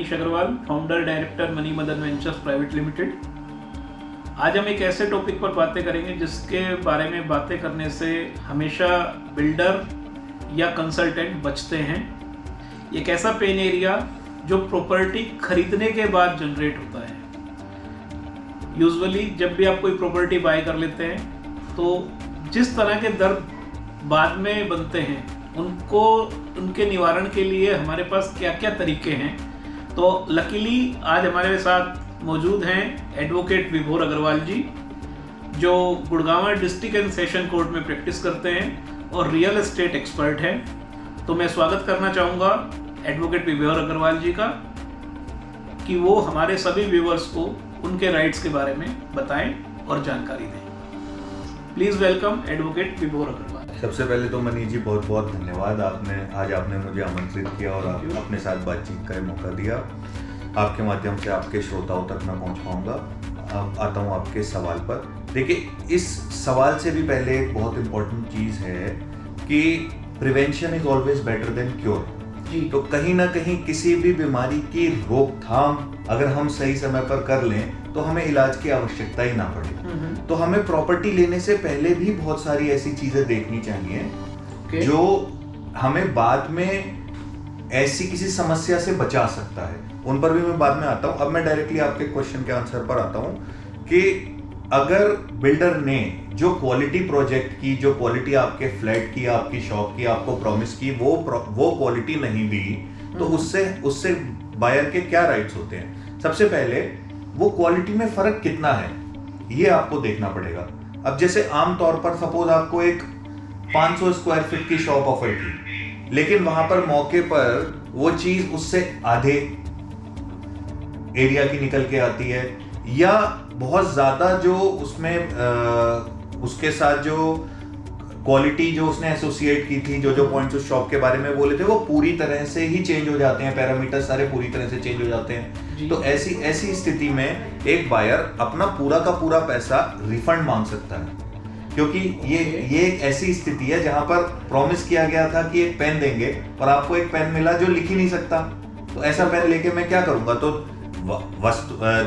Manish Agarwal, founder director money Madan ventures private limited. आज हम एक ऐसे टॉपिक पर बातें करेंगे जिसके बारे में बातें करने से हमेशा बिल्डर या कंसल्टेंट बचते हैं। एक ऐसा पेन एरिया जो प्रॉपर्टी खरीदने के बाद जनरेट होता है। यूजुअली जब भी आप कोई प्रॉपर्टी बाय कर लेते हैं तो जिस तरह के दर्द बाद में बनते हैं उनके निवारण के लिए हमारे पास क्या क्या तरीके हैं। तो लकीली आज हमारे साथ मौजूद हैं एडवोकेट विभोर अग्रवाल जी, जो Gurgaon district and session court में प्रैक्टिस करते हैं और रियल एस्टेट एक्सपर्ट हैं। तो मैं स्वागत करना चाहूँगा एडवोकेट विभोर अग्रवाल जी का कि वो हमारे सभी व्यूअर्स को उनके राइट्स के बारे में बताएं और जानकारी दें। Please welcome advocate Vibhor Agarwal. सबसे पहले तो मनीष जी बहुत बहुत धन्यवाद, आपने मुझे आमंत्रित किया और अपने साथ बातचीत का मौका दिया। आपके माध्यम से आपके श्रोताओं तक मैं पहुंच पाऊंगा। अब आता हूं आपके सवाल पर। देखिए, इस सवाल से भी पहले एक बहुत इम्पोर्टेंट चीज़ है कि prevention is always better than cure. तो कहीं ना कहीं किसी भी बीमारी की रोकथाम अगर हम सही समय पर कर लें तो हमें इलाज की आवश्यकता ही ना पड़े। तो हमें प्रॉपर्टी लेने से पहले भी बहुत सारी ऐसी चीजें देखनी चाहिए जो हमें बाद में ऐसी किसी समस्या से बचा सकता है। उन पर भी मैं बाद में आता हूं। अब मैं डायरेक्टली आपके क्वेश्चन के आंसर पर आता हूं कि अगर बिल्डर ने जो क्वालिटी प्रोजेक्ट की, जो क्वालिटी आपके फ्लैट की, आपकी शॉप की आपको प्रॉमिस की, वो क्वालिटी नहीं दी तो उससे बायर के क्या राइट्स होते हैं। सबसे पहले वो क्वालिटी में फर्क कितना है ये आपको देखना पड़ेगा। अब जैसे आमतौर पर सपोज आपको एक 500 स्क्वायर फीट की शॉप ऑफर की, लेकिन वहां पर मौके पर वो चीज उससे आधे एरिया की निकल के आती है, या बहुत ज्यादा जो उसमें उसके साथ जो क्वालिटी जो उसने एसोसिएट की थी, जो पॉइंट्स उस शॉप के बारे में बोले थे, वो पूरी तरह से ही चेंज हो जाते हैं। पैरामीटर सारे पूरी तरह से चेंज हो जाते हैं। तो ऐसी स्थिति में एक बायर अपना पूरा का पूरा पैसा रिफंड मांग सकता है, क्योंकि ये एक ऐसी स्थिति है जहां पर प्रॉमिस किया गया था कि एक पेन देंगे और आपको एक पेन मिला जो लिख ही नहीं सकता। तो ऐसा पेन लेके मैं क्या करूंगा। तो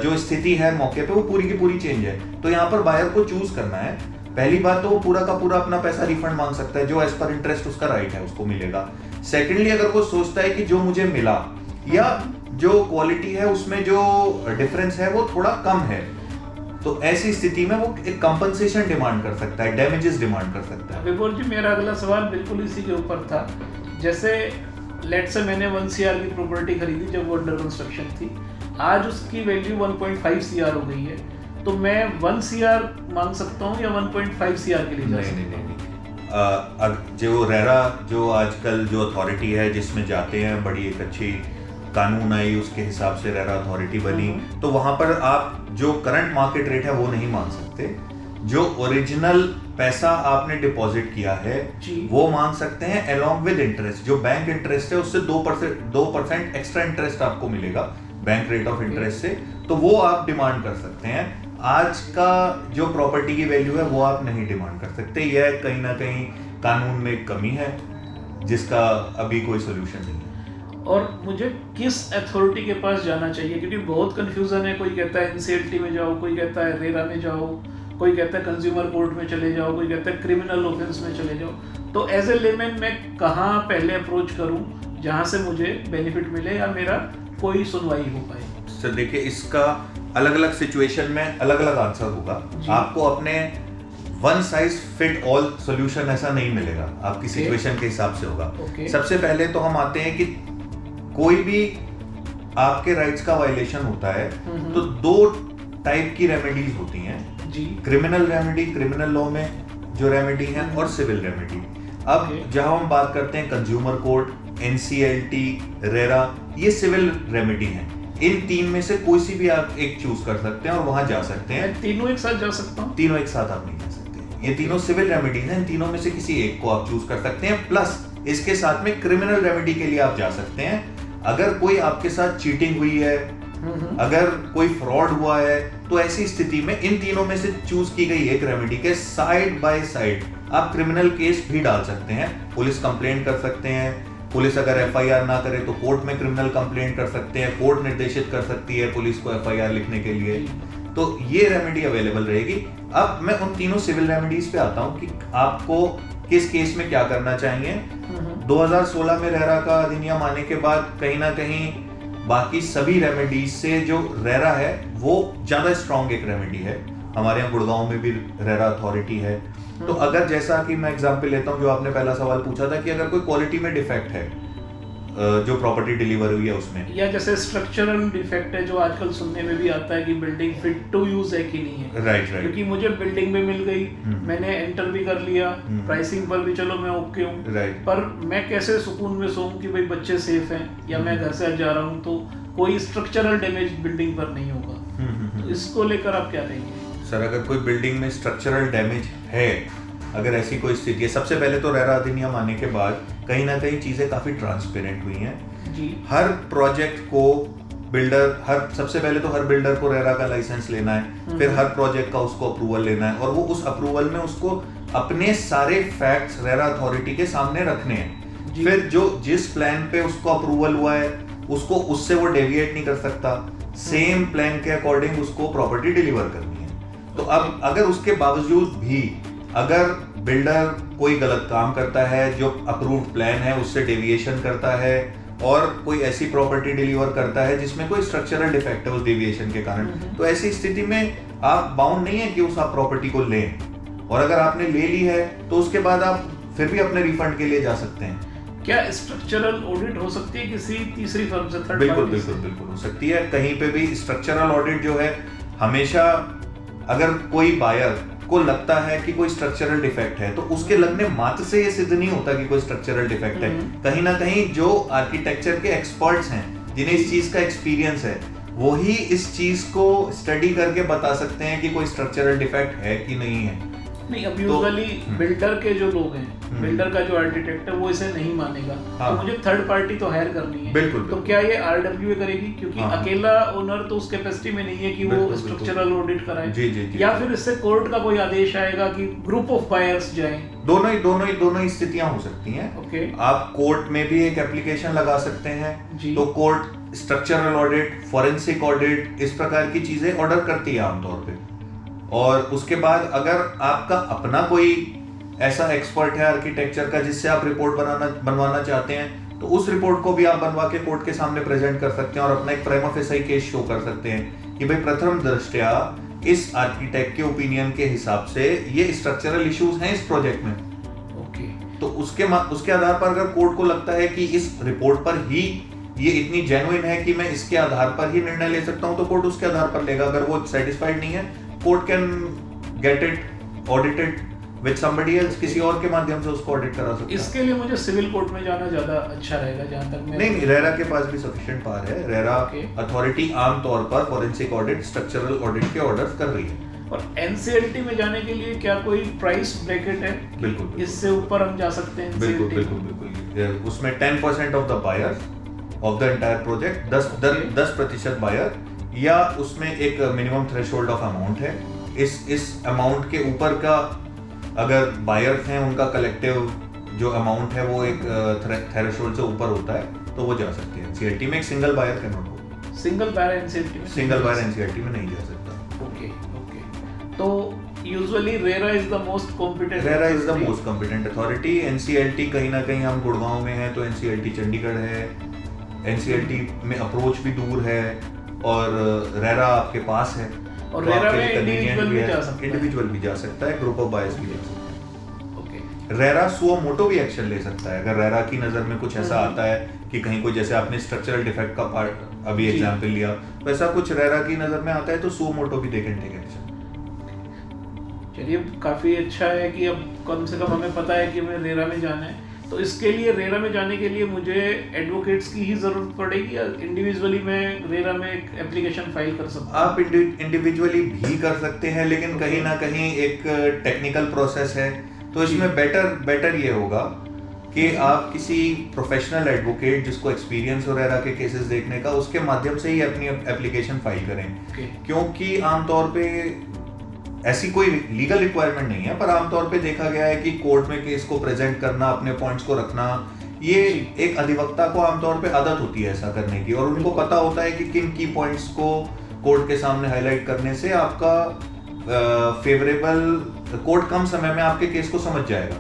जो स्थिति है मौके पे वो पूरी की पूरी चेंज है। तो यहाँ पर बायर को चूज करना है। पहली बात तो वो पूरा का पूरा अपना पैसा रिफंड मांग सकता है, जो एज पर इंटरेस्ट उसका राइट है उसको मिलेगा। सेकेंडली, अगर वो सोचता है कि जो मुझे मिला या जो क्वालिटी है उसमें जो डिफरेंस है वो थोड़ा कम है, तो ऐसी स्थिति में वो एक कंपनसेशन डिमांड कर सकता है, डैमेजेस डिमांड कर सकता है। विभोर जी, मेरा अगला सवाल बिल्कुल इसी के ऊपर था। जैसे लेट से मैंने 1 CR की प्रॉपर्टी खरीदी जब वो अंडर कंस्ट्रक्शन थी, आज उसकी वैल्यू 1.5 CR हो गई है। तो मैं 1 CR मांग सकता हूँ या 1.5 CR के लिए? नहीं। जो रेरा जो आजकल जो अथॉरिटी है जिसमें जाते हैं, बड़ी एक अच्छी कानून आई, उसके हिसाब से रेरा अथॉरिटी बनी, तो वहां पर आप जो करंट मार्केट रेट है वो नहीं मांग सकते। जो ओरिजिनल पैसा आपने डिपॉजिट किया है वो मांग सकते हैं अलोंग विद इंटरेस्ट। जो बैंक इंटरेस्ट है उससे 2% एक्स्ट्रा इंटरेस्ट आपको मिलेगा बैंक रेट ऑफ इंटरेस्ट से, तो वो आप डिमांड कर सकते हैं। आज का जो प्रॉपर्टी की वैल्यू है वो आप नहीं डिमांड कर सकते। यह कहीं ना कहीं कानून में कमी है जिसका अभी कोई सोल्यूशन नहीं है। और मुझे किस अथॉरिटी के पास जाना चाहिए, क्योंकि बहुत कंफ्यूजन है। कोई कहता है NCLT में जाओ, कोई कहता है रेरा में जाओ, कोई कहता है कंज्यूमर कोर्ट में चले जाओ, कोई कहता है क्रिमिनल ऑफेंस में चले जाओ। तो एज ए लेमैन मैं कहाँ पहले अप्रोच करूँ जहाँ से मुझे बेनिफिट मिले या मेरा कोई सुनवाई हो पाए? सर देखिए, इसका अलग अलग सिचुएशन में अलग अलग आंसर होगा। आपको अपने one size fit all solution ऐसा नहीं मिलेगा, आपकी सिचुएशन के हिसाब से होगा। सबसे पहले तो हम आते हैं कि कोई भी आपके राइट्स का वायलेशन होता है तो 2 टाइप की रेमेडीज होती हैं। क्रिमिनल रेमेडी, क्रिमिनल लॉ में जो रेमेडी है, और सिविल रेमेडी। अब जहां हम बात करते हैं कंज्यूमर कोर्ट, NCLT, रेरा, ये सिविल रेमेडी है। इन 3 में से कोई सी भी आप एक चूज कर सकते हैं और वहां जा सकते हैं। मैं तीनों एक साथ जा सकता हूं? तीनों एक साथ आप नहीं जा सकते। ये तीनों सिविल रेमेडीज हैं। इन तीनों में से किसी एक को आप चूज कर सकते हैं। प्लस इसके साथ में क्रिमिनल रेमेडी के लिए आप जा सकते हैं। अगर कोई आपके साथ चीटिंग हुई है, अगर कोई फ्रॉड हुआ है, तो ऐसी स्थिति में इन तीनों में से चूज की गई एक रेमेडी के साइड बाय साइड आप क्रिमिनल केस भी डाल सकते हैं, पुलिस कंप्लेंट कर सकते हैं, पुलिस अगर एफआईआर ना करे तो कोर्ट में क्रिमिनल कंप्लेंट कर सकते हैं, कोर्ट निर्देशित कर सकती है पुलिस को एफआईआर लिखने के लिए, तो ये रेमेडी अवेलेबल रहेगी। अब मैं उन तीनों सिविल रेमेडीज पे आता हूँ कि आपको किस केस में क्या करना चाहिए। 2016 में रेरा का अधिनियम आने के बाद कहीं ना कहीं बाकी सभी रेमेडीज से जो रेरा है वो ज्यादा स्ट्रॉन्ग एक रेमेडी है। हमारे यहाँ गुड़गांव में भी रेरा अथॉरिटी है। तो अगर जैसा कि मैं एग्जांपल लेता हूँ, जो आपने पहला सवाल पूछा था कि अगर कोई क्वालिटी में डिफेक्ट है जो प्रॉपर्टी डिलीवर हुई है उसमें, या जैसे स्ट्रक्चरल डिफेक्ट है जो आजकल सुनने में भी आता है कि बिल्डिंग फिट टू यूज है कि नहीं है। राइट क्योंकि मुझे बिल्डिंग में मिल गई, मैंने एंटर भी कर लिया, प्राइसिंग पर भी चलो मैं ओके हूँ, पर मैं कैसे सुकून में सोऊं कि भाई बच्चे सेफ हैं या मैं घर से जा रहा हूँ तो कोई स्ट्रक्चरल डैमेज बिल्डिंग पर नहीं होगा। तो इसको लेकर आप क्या कहेंगे? सर, अगर कोई बिल्डिंग में स्ट्रक्चरल डैमेज है, अगर ऐसी कोई स्थिति है, सबसे पहले तो रेरा अधिनियम आने के बाद कहीं ना कहीं चीजें काफी ट्रांसपेरेंट हुई हैं जी। हर प्रोजेक्ट को सबसे पहले तो हर बिल्डर को रेरा का लाइसेंस लेना है, फिर हर प्रोजेक्ट का उसको अप्रूवल लेना है और वो उस अप्रूवल में उसको अपने सारे फैक्ट्स रेरा अथॉरिटी के सामने रखने हैं। फिर जो जिस प्लान पे उसको अप्रूवल हुआ है उसको उससे वो डेविएट नहीं कर सकता, सेम प्लान के अकॉर्डिंग उसको प्रॉपर्टी डिलीवर करनी है। तो अब अगर उसके बावजूद भी अगर बिल्डर कोई गलत काम करता है, जो अप्रूव्ड प्लान है उससे डेविएशन करता है और कोई ऐसी प्रॉपर्टी डिलीवर करता है जिसमें कोई स्ट्रक्चरल डिफेक्ट है उस डेविएशन के कारण, तो ऐसी स्थिति में आप बाउंड नहीं है कि उस आप प्रॉपर्टी को लें, और अगर आपने ले ली है तो उसके बाद आप फिर भी अपने रिफंड के लिए जा सकते हैं। क्या स्ट्रक्चरल ऑडिट हो सकती है किसी तीसरी फर्म से? बिल्कुल हो सकती है। कहीं पे भी स्ट्रक्चरल ऑडिट जो है, हमेशा अगर कोई बायर को लगता है कि कोई स्ट्रक्चरल डिफेक्ट है तो उसके लगने मात्र से ये सिद्ध नहीं होता कि कोई स्ट्रक्चरल डिफेक्ट है। कहीं ना कहीं जो आर्किटेक्चर के एक्सपर्ट्स हैं, जिन्हें इस चीज का एक्सपीरियंस है, वही इस चीज को स्टडी करके बता सकते हैं कि कोई स्ट्रक्चरल डिफेक्ट है कि नहीं है। नहीं, अब यूजुअली बिल्डर के जो लोग हैं, बिल्डर का जो आर्किटेक्ट है वो इसे नहीं मानेगा। हाँ। तो मुझे थर्ड पार्टी तो हायर करनी है। बिल्कुल। तो क्या ये आरडब्ल्यूए करेगी? क्योंकि हाँ। अकेला ओनर तो उस कैपेसिटी में नहीं है कि वो स्ट्रक्चरल ऑडिट कराए। जी। या फिर इससे कोर्ट का कोई आदेश आएगा कि ग्रुप ऑफ बायर्स जाएं? दोनों ही स्थितियां हो सकती हैं। ओके। आप कोर्ट में भी एक एप्लीकेशन लगा सकते हैं, तो court structural audit, forensic audit, इस प्रकार की चीजें ऑर्डर करती है आमतौर पे। और उसके बाद अगर आपका अपना कोई ऐसा एक्सपर्ट है आर्किटेक्चर का जिससे आप रिपोर्ट बनवाना चाहते हैं, तो उस रिपोर्ट को भी आप बनवा के कोर्ट के सामने प्रेजेंट कर सकते हैं और अपना एक प्राइमा फेसाई केस शो कर सकते हैं कि भाई प्रथम दृष्टया इस आर्किटेक्ट के ओपिनियन के हिसाब से ये स्ट्रक्चरल इश्यूज हैं इस प्रोजेक्ट में। ओके। तो उसके आधार पर अगर कोर्ट को लगता है कि इस रिपोर्ट पर ही ये इतनी जेन्युइन है कि मैं इसके आधार पर ही निर्णय ले सकता हूं, तो कोर्ट उसके आधार पर लेगा। अगर वो सेटिस्फाइड नहीं है, court can get it audited with somebody else, किसी और के माध्यम से उसको ऑडिट करा सकता है। इसके लिए मुझे सिविल कोर्ट में जाना ज्यादा अच्छा रहेगा, जहां तक मैं नहीं, रेरा के पास भी सफिशिएंट पावर है। रेरा अथॉरिटी आमतौर पर फॉरेंसिक ऑडिट, स्ट्रक्चरल ऑडिट के ऑर्डर्स कर रही है। और एनसीएलटी में जाने के लिए क्या कोई प्राइस ब्रैकेट है? बिल्कुल, इससे ऊपर हम जा सकते हैं? बिल्कुल। उसमें 10% of the buyers of the entire project, 10% buyer, या उसमें एक मिनिमम थ्रेशोल्ड ऑफ अमाउंट है। इस अमाउंट के ऊपर का अगर बायर्स हैं उनका कलेक्टिव जो अमाउंट है वो एक थ्रेशोल्ड से ऊपर होता है तो वो जा सकते हैं। एनसीएलटी में एक single buyer can not go. Single buyer NCLT में नहीं जा सकता। ओके। तो usually RERA is the most competent authority. NCLT कहीं ना कहीं, हम गुड़गांव में हैं तो एनसीएलटी चंडीगढ़ है। एनसीएलटी में अप्रोच भी दूर है और रेरा आपके पास है, और रेरा में इंडिविजुअल भी जा सकता है, ग्रुप ऑफ बायर्स भी जा सकता है। ओके। रेरा सुओ मोटो भी एक्शन ले सकता है अगर रेरा की नजर में कुछ ऐसा आता है कि कहीं कोई, जैसे आपने स्ट्रक्चरल डिफेक्ट का पार्ट अभी एग्जांपल लिया, वैसा कुछ रेरा की नजर में आता है तो सुओ मोटो भी दे कैन टेक एक्शन। चलिए, काफी अच्छा है कि अब कम से कम हमें पता है कि हमें रेरा में जाना है। तो इसके लिए, रेरा में जाने के लिए मुझे एडवोकेट्स की ही जरूरत पड़ेगी या इंडिविजुअली मैं रेरा में एक एप्लीकेशन फाइल कर सकता हूँ? आप इंडिविजुअली भी कर सकते हैं, लेकिन कहीं ना कहीं एक टेक्निकल प्रोसेस है, तो इसमें बेटर ये होगा कि आप किसी प्रोफेशनल एडवोकेट जिसको एक्सपीरियंस हो रेरा के केसेस देखने का, उसके माध्यम से ही अपनी एप्लीकेशन फाइल करें। क्योंकि आमतौर पे ऐसी कोई लीगल रिक्वायरमेंट नहीं है, पर आमतौर पे देखा गया है कि कोर्ट में केस को प्रेजेंट करना, अपने पॉइंट्स को रखना, ये एक अधिवक्ता को आमतौर पे आदत होती है ऐसा करने की, और उनको पता होता है कि किन की पॉइंट्स को कोर्ट के सामने हाईलाइट करने से आपका फेवरेबल कोर्ट कम समय में आपके केस को समझ जाएगा।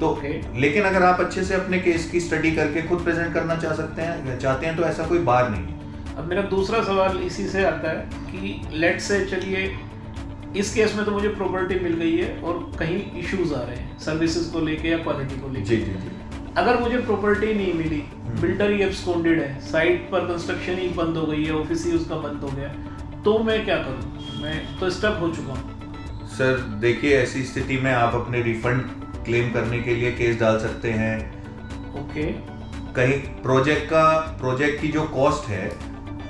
तो लेकिन अगर आप अच्छे से अपने केस की स्टडी करके खुद प्रेजेंट करना चाहते हैं तो ऐसा कोई बार नहीं है। अब मेरा दूसरा सवाल इसी से आता है कि लेट से चलिए इस केस में तो मुझे प्रॉपर्टी मिल गई है और कहीं इश्यूज आ रहे हैं सर्विसेज को लेके या क्वालिटी को लेके। जी। अगर मुझे प्रॉपर्टी नहीं मिली, बिल्डर ही एब्सकॉन्डेड है, साइट पर कंस्ट्रक्शन ही बंद हो गई है, ऑफिस ही उसका बंद हो गया, तो मैं क्या करूं? मैं तो स्टक हो चुका हूं। सर देखिए, ऐसी स्थिति में आप अपने रिफंड क्लेम करने के लिए केस डाल सकते हैं। ओके। कहीं प्रोजेक्ट की जो कॉस्ट है,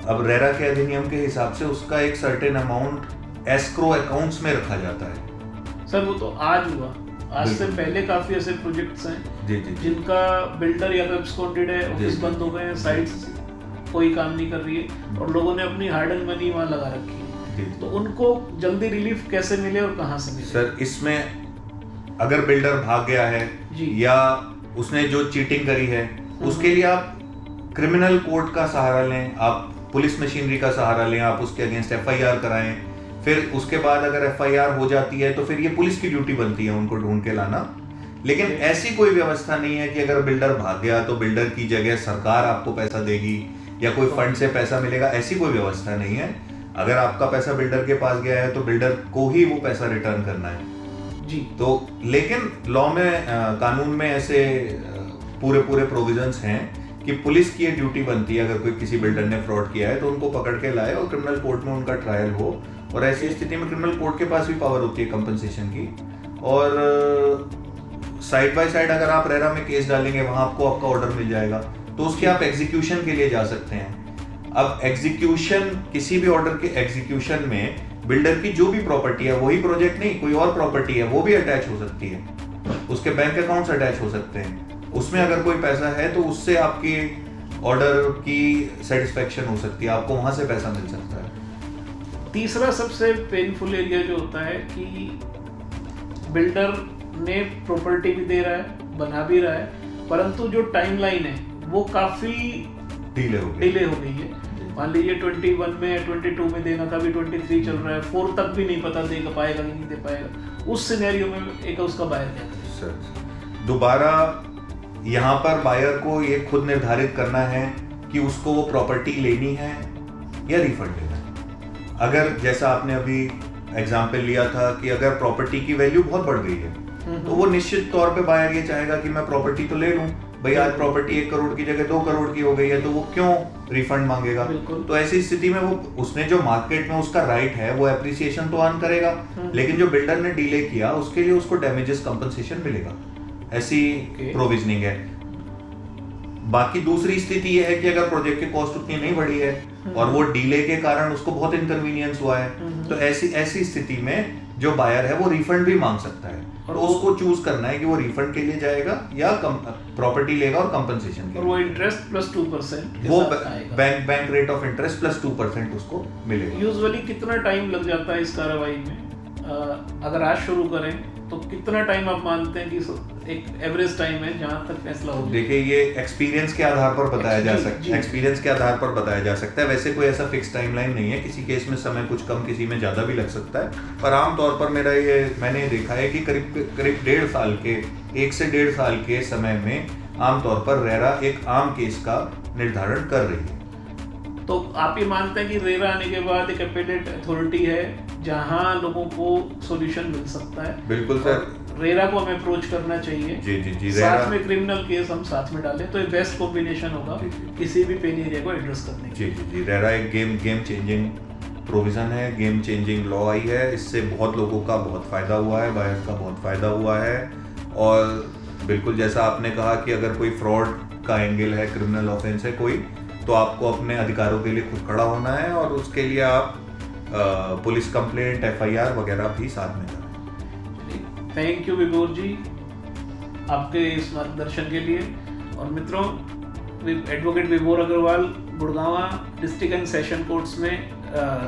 अब रेरा के अधिनियम के हिसाब से उसका एक सर्टेन अमाउंट एस्क्रो अकाउंट्स में रखा जाता है। सर वो तो आज हुआ, आज से पहले काफी ऐसे प्रोजेक्ट्स हैं जी। जिनका बिल्डर या तो एब्सकॉन्डेड है, ऑफिस बंद हो गए हैं, साइट्स कोई काम नहीं कर रही है और लोगों ने अपनी हार्ड एंड मनी वहां लगा रखी है, तो उनको जल्दी रिलीफ कैसे मिले और कहां से मिले? सर इसमें अगर बिल्डर भाग गया है या उसने जो चीटिंग करी है, उसके लिए आप क्रिमिनल कोर्ट का सहारा लें, आप पुलिस मशीनरी का सहारा लें, आप उसके अगेंस्ट एफआईआर कराएं। फिर उसके बाद अगर एफआईआर हो जाती है तो फिर ये पुलिस की ड्यूटी बनती है उनको ढूंढ के लाना। लेकिन ऐसी कोई व्यवस्था नहीं है कि अगर बिल्डर भाग गया तो बिल्डर की जगह सरकार आपको पैसा देगी या कोई फंड से पैसा मिलेगा, ऐसी कोई व्यवस्था नहीं है। अगर आपका पैसा बिल्डर के पास गया है तो बिल्डर को ही वो पैसा रिटर्न करना है जी। तो लेकिन लॉ में कानून में ऐसे पूरे प्रोविजंस हैं कि पुलिस की ये ड्यूटी बनती है, अगर कोई किसी बिल्डर ने फ्रॉड किया है तो उनको पकड़ के लाए और क्रिमिनल कोर्ट में उनका ट्रायल हो। और ऐसी स्थिति में क्रिमिनल कोर्ट के पास भी पावर होती है कंपनसेशन की। और साइड बाय साइड अगर आप रेरा में केस डालेंगे, वहां आपको आपका ऑर्डर मिल जाएगा, तो उसके आप एग्जीक्यूशन के लिए जा सकते हैं। अब एग्जीक्यूशन, किसी भी ऑर्डर के एग्जीक्यूशन में बिल्डर की जो भी प्रॉपर्टी है, वही प्रोजेक्ट नहीं, कोई और प्रॉपर्टी है वो भी अटैच हो सकती है, उसके बैंक अकाउंट्स अटैच हो सकते हैं। उसमें अगर कोई पैसा है तो उससे आपकी ऑर्डर की सेटिस्फेक्शन हो सकती है, आपको वहां से पैसा मिल सकता है। तीसरा सबसे पेनफुल एरिया जो होता है कि बिल्डर ने प्रॉपर्टी भी दे रहा है, बना भी रहा है, परंतु जो टाइमलाइन है वो काफी डिले हो गई है। मान लीजिए 21 में 22 में देना था, अभी 23 चल रहा है, 4 तक भी नहीं पता दे पाएगा कि नहीं दे पाएगा। उस सिनेरियो में एक उसका बायर क्या करे? सर दोबारा यहाँ पर बायर को ये खुद निर्धारित करना है कि उसको वो प्रॉपर्टी लेनी है या रिफंड लेना है। अगर जैसा आपने अभी एग्जाम्पल लिया था कि अगर प्रॉपर्टी की वैल्यू बहुत बढ़ गई है तो वो निश्चित तौर पे बायर ये चाहेगा कि मैं प्रॉपर्टी तो ले लूं भाई, आज प्रॉपर्टी 1 करोड़ की जगह 2 करोड़ की हो गई है, तो वो क्यों रिफंड मांगेगा? तो ऐसी स्थिति में वो उसने जो मार्केट में उसका राइट है वो एप्रिसिएशन तो अर्न करेगा, लेकिन जो बिल्डर ने डिले किया उसके लिए उसको डैमेजेस कंपनसेशन मिलेगा। ऐसी प्रोविजनिंग है। बाकी दूसरी स्थिति यह है कि अगर प्रोजेक्ट की कॉस्ट उतनी नहीं बढ़ी है और वो डिले के कारण उसको बहुत इनकन्वीनियंस हुआ है, तो ऐसी स्थिति में जो बायर है वो रिफंड भी मांग सकता है। और उसको चूज करना है कि वो रिफंड के लिए जाएगा या प्रॉपर्टी लेगा और कंपनसेशन के लिए। और वो इंटरेस्ट प्लस 2% वो bank rate of interest plus 2% उसको मिलेगा। यूजुअली कितना टाइम लग जाता है इस कार्रवाई में? अगर आज शुरू करें तो कितना टाइम आप मानते हैं कि एक एवरेज टाइम है जहां तक फैसला हो? देखिए, ये एक्सपीरियंस के आधार पर बताया जा सकता है, एक्सपीरियंस के आधार पर बताया जा सकता है। वैसे कोई ऐसा फिक्स टाइमलाइन नहीं है, किसी केस में समय कुछ कम, किसी में ज्यादा भी लग सकता है। पर आमतौर पर मैंने देखा है कि करीब 1.5 साल के 1 से 1.5 साल के समय में आमतौर पर रेरा एक आम केस का निर्धारण कर रही है। तो आप ये मानते हैं कि रेरा आने के बाद एक अपेलेट अथॉरिटी है जहां लोगों को सॉल्यूशन मिल सकता है? बिल्कुल सर, रेरा को हमें अप्रोच करना चाहिए। जी साथ में क्रिमिनल केस हम साथ में डालें तो ये बेस्ट कॉम्बिनेशन होगा किसी भी पेन एरिया को एड्रेस करने के लिए। जी रेरा एक गेम चेंजिंग प्रोविजन है, गेम चेंजिंग लॉ आई है। इससे बहुत लोगों का बहुत फायदा हुआ है, बायर्स का बहुत फायदा हुआ है। और बिल्कुल जैसा आपने कहा कि अगर कोई फ्रॉड का एंगल है, क्रिमिनल ऑफेंस है कोई, तो आपको अपने अधिकारों के लिए खुद खड़ा होना है और उसके लिए आप पुलिस कंप्लेंट, एफआईआर वगैरह भी साथ में करें। थैंक यू विभोर जी आपके इस मार्गदर्शन के लिए। और मित्रों, advocate Vibhor Agarwal Gurgaon district and session courts में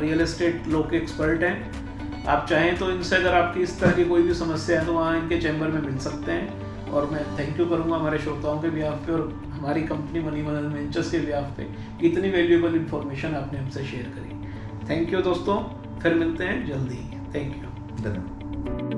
रियल एस्टेट लॉ के एक्सपर्ट हैं। आप चाहें तो इनसे अगर आपकी इस तरह की कोई भी समस्या है तो वहाँ इनके चैम्बर में मिल सकते हैं। और मैं थैंक यू करूँगा हमारे श्रोताओं के बिहाफ पे और हमारी कंपनी मनी मदन वेंचर्स के बिहाफ पे इतनी वैल्यूएबल इन्फॉर्मेशन आपने हमसे शेयर करी। थैंक यू दोस्तों, फिर मिलते हैं जल्दी। Thank you. धन्यवाद।